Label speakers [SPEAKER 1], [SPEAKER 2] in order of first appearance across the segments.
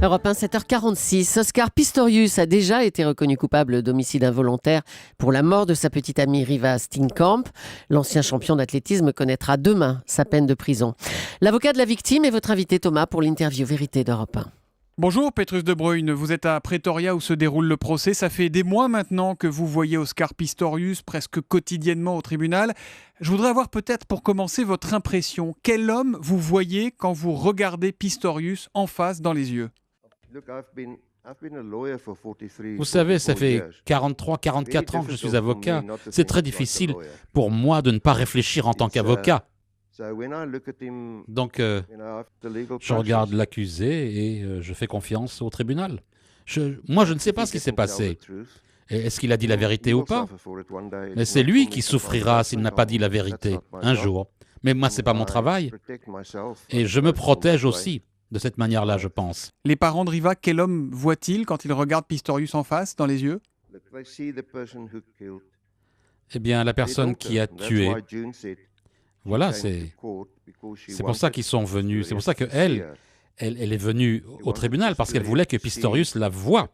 [SPEAKER 1] Europe 1, 7h46. Oscar Pistorius a déjà été reconnu coupable d'homicide involontaire pour la mort de sa petite amie Riva Steenkamp. L'ancien champion d'athlétisme connaîtra demain sa peine de prison. L'avocat de la victime est votre invité Thomas pour l'interview Vérité d'Europe 1.
[SPEAKER 2] Bonjour Petrus De Bruyne, vous êtes à Pretoria où se déroule le procès. Ça fait des mois maintenant que vous voyez Oscar Pistorius presque quotidiennement au tribunal. Je voudrais avoir peut-être pour commencer votre impression. Quel homme vous voyez quand vous regardez Pistorius en face dans les yeux ?
[SPEAKER 3] Vous savez, ça fait 43-44 ans que je suis avocat. C'est très difficile pour moi de ne pas réfléchir en tant qu'avocat. Donc, je regarde l'accusé et je fais confiance au tribunal. Moi, je ne sais pas ce qui s'est passé. Est-ce qu'il a dit la vérité ou pas ? Mais c'est lui qui souffrira s'il n'a pas dit la vérité un jour. Mais moi, ce n'est pas mon travail. Et je me protège aussi de cette manière-là, je pense.
[SPEAKER 2] Les parents de Riva, quel homme voient-ils quand ils regardent Pistorius en face dans les yeux ?
[SPEAKER 3] Eh bien, la personne qui a tué. Voilà, c'est pour ça qu'ils sont venus. C'est pour ça qu'elle est venue au tribunal, parce qu'elle voulait que Pistorius la voie.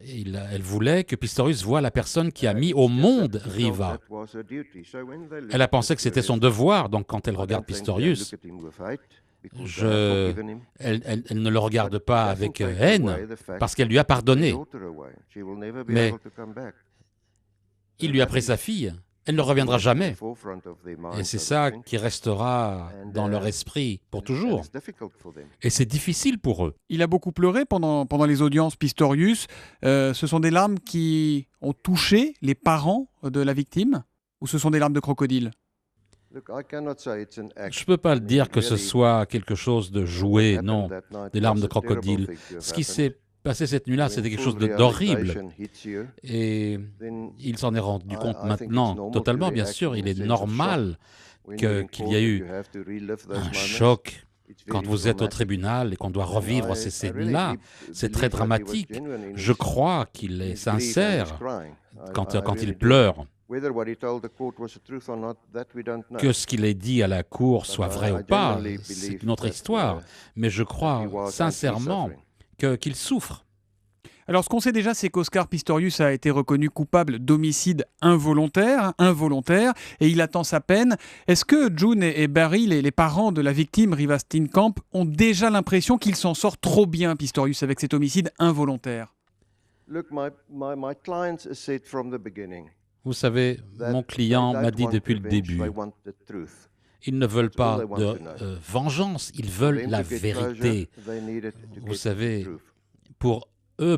[SPEAKER 3] Elle voulait que Pistorius voie la personne qui a mis au monde Riva. Elle a pensé que c'était son devoir, donc quand elle regarde Pistorius, elle ne le regarde pas avec haine, parce qu'elle lui a pardonné. Mais il lui a pris sa fille. Elle ne reviendra jamais. Et c'est ça qui restera dans leur esprit pour toujours. Et c'est difficile pour eux.
[SPEAKER 2] Il a beaucoup pleuré pendant les audiences, Pistorius. Ce sont des larmes qui ont touché les parents de la victime, ou ce sont des larmes de crocodile ?
[SPEAKER 3] Je ne peux pas dire que ce soit quelque chose de joué, non, des larmes de crocodile. Ce qui s'est passé cette nuit-là, c'était quelque chose d'horrible. Et il s'en est rendu compte maintenant, totalement, bien sûr. Il est normal qu'il y ait eu un choc quand vous êtes au tribunal et qu'on doit revivre ces scènes-là. C'est très dramatique. Je crois qu'il est sincère quand il pleure. Que ce qu'il ait dit à la cour soit vrai ou pas, c'est une autre histoire. Mais je crois sincèrement qu'il souffre.
[SPEAKER 2] Alors ce qu'on sait déjà, c'est qu'Oscar Pistorius a été reconnu coupable d'homicide involontaire, et il attend sa peine. Est-ce que June et Barry, les parents de la victime Riva Steenkamp, ont déjà l'impression qu'il s'en sort trop bien, Pistorius, avec cet homicide involontaire ?
[SPEAKER 3] Vous savez, mon client m'a dit depuis le début, ils ne veulent pas de vengeance, ils veulent la vérité. Vous savez, pour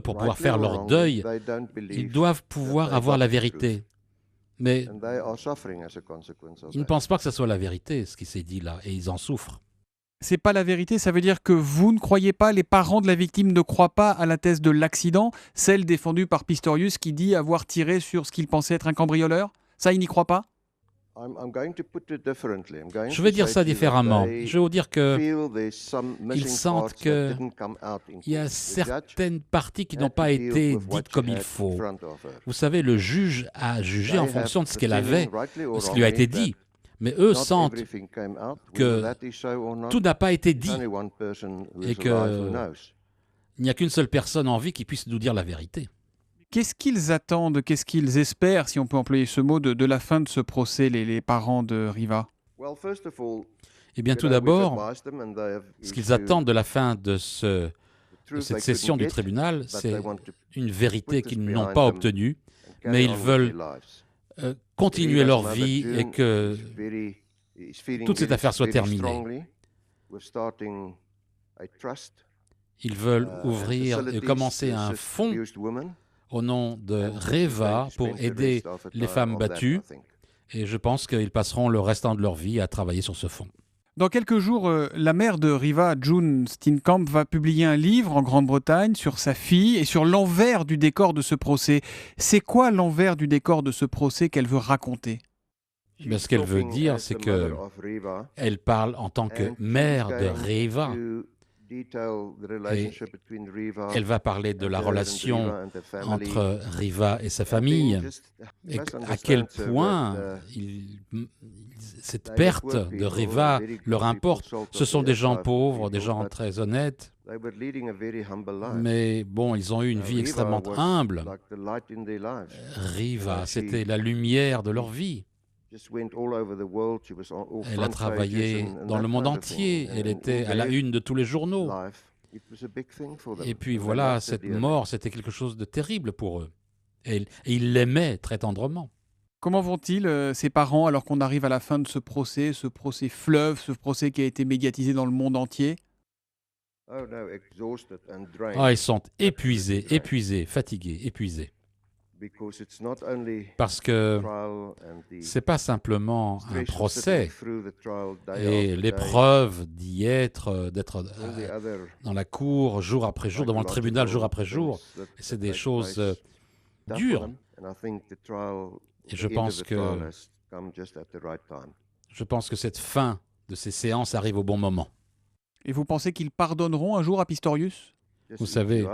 [SPEAKER 3] pouvoir faire leur deuil, ils doivent pouvoir avoir la vérité. Mais ils ne pensent pas que ce soit la vérité, ce qui s'est dit là, et ils en souffrent.
[SPEAKER 2] C'est pas la vérité, ça veut dire que vous ne croyez pas, les parents de la victime ne croient pas à la thèse de l'accident, celle défendue par Pistorius qui dit avoir tiré sur ce qu'il pensait être un cambrioleur ? Ça, ils n'y croient pas ?
[SPEAKER 3] Je vais dire ça différemment. Je vais vous dire qu'ils sentent qu'il y a certaines parties qui n'ont pas été dites comme il faut. Vous savez, le juge a jugé en fonction de ce qu'elle avait, ce qui lui a été dit. Mais eux sentent que tout n'a pas été dit et qu'il n'y a qu'une seule personne en vie qui puisse nous dire la vérité.
[SPEAKER 2] Qu'est-ce qu'ils attendent, qu'est-ce qu'ils espèrent, si on peut employer ce mot, de la fin de ce procès, les parents de Riva ?
[SPEAKER 3] Eh bien, tout d'abord, ce qu'ils attendent de la fin de cette session du tribunal, c'est une vérité qu'ils n'ont pas obtenue, mais ils veulent continuer leur vie et que toute cette affaire soit terminée. Ils veulent ouvrir et commencer un fonds au nom de Riva pour aider les femmes battues. Et je pense qu'ils passeront le restant de leur vie à travailler sur ce fonds.
[SPEAKER 2] Dans quelques jours, la mère de Riva, June Steenkamp, va publier un livre en Grande-Bretagne sur sa fille et sur l'envers du décor de ce procès. C'est quoi l'envers du décor de ce procès qu'elle veut raconter ?
[SPEAKER 3] Mais ce qu'elle veut dire, c'est qu'elle parle en tant que mère de Riva. Et elle va parler de la relation entre Riva et sa famille, et à quel point cette perte de Riva leur importe. Ce sont des gens pauvres, des gens très honnêtes, mais bon, ils ont eu une vie extrêmement humble. Riva, c'était la lumière de leur vie. Elle a travaillé dans le monde entier, elle était à la une de tous les journaux. Et puis voilà, cette mort, c'était quelque chose de terrible pour eux. Et ils l'aimaient très tendrement.
[SPEAKER 2] Comment vont-ils, ses parents, alors qu'on arrive à la fin de ce procès fleuve, ce procès qui a été médiatisé dans le monde entier?
[SPEAKER 3] Ils sont épuisés, fatigués, épuisés. Parce que ce n'est pas simplement un procès et l'épreuve d'y être, d'être dans la cour jour après jour, devant le tribunal jour après jour. C'est des choses dures. Et je pense que cette fin de ces séances arrive au bon moment.
[SPEAKER 2] Et vous pensez qu'ils pardonneront un jour à Pistorius?
[SPEAKER 3] Vous savez,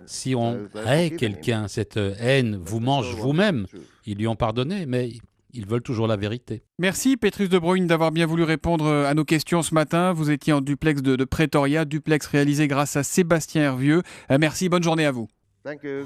[SPEAKER 3] si on hait quelqu'un, cette haine vous mange vous-même. Ils lui ont pardonné, mais ils veulent toujours la vérité.
[SPEAKER 2] Merci Petrus de Bruyne d'avoir bien voulu répondre à nos questions ce matin. Vous étiez en duplex de Pretoria, duplex réalisé grâce à Sébastien Hervieux. Merci, bonne journée à vous.
[SPEAKER 4] Thank you.